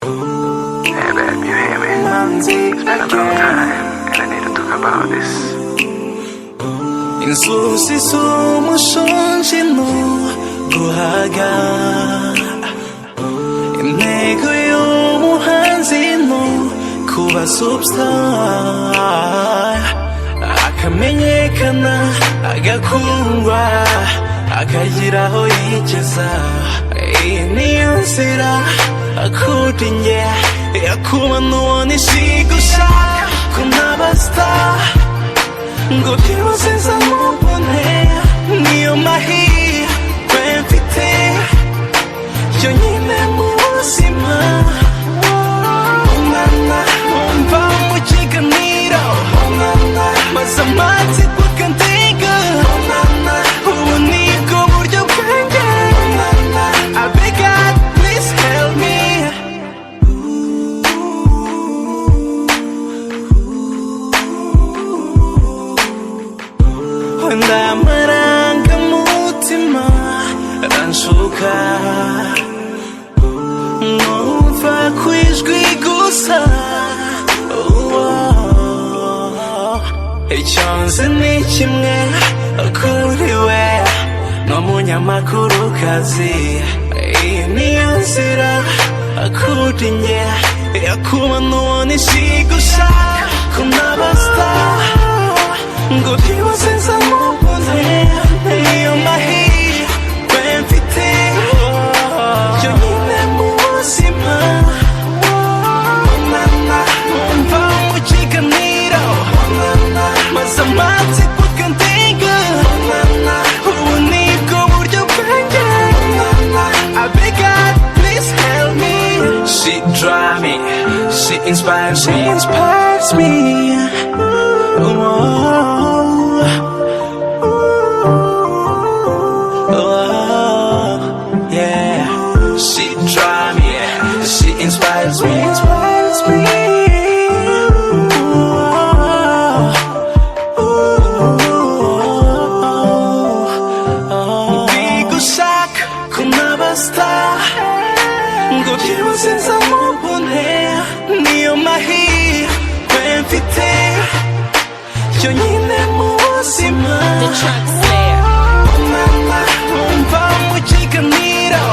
Hey babe, you hear me? It's been a long time, and I need to talk about this. 인수시 소모션시노 구하가 내가 요모한지노 구바 substar akamenyekana agakundwa akagiraho yigeza iyi niyo nzira akurinye yakuba nuwonisha gushaka kunaba star ngo byose nzamubone niyo mahirwe mfite yonyine mu buzima umwana wumva mu kiganiro maze amatsiko akandenga ubu nibwo buryo bwanjye I beg God please help me wenda amarangamutima aranshuka numva ku ijwi gusa icyo nzi ni kimwe kuri we n'umunyamakurukazi iyi niyo nzira kuri njye yakuba nuwonisha gushaka kunaba star ngo byose nzamubone niyo mahirwe mfite yonyine mu buzima umwana wumva mu kiganiro maze amatsiko akandenga ubu nibwo buryo bwanjye I beg God please help me she drive me she inspires me She drives me, she inspires me. Bigo shaka kunaba star, ngo byose nzamubone niyo mahirwe mfite yonyine mu buzima. Umwana wumva mu kiganiro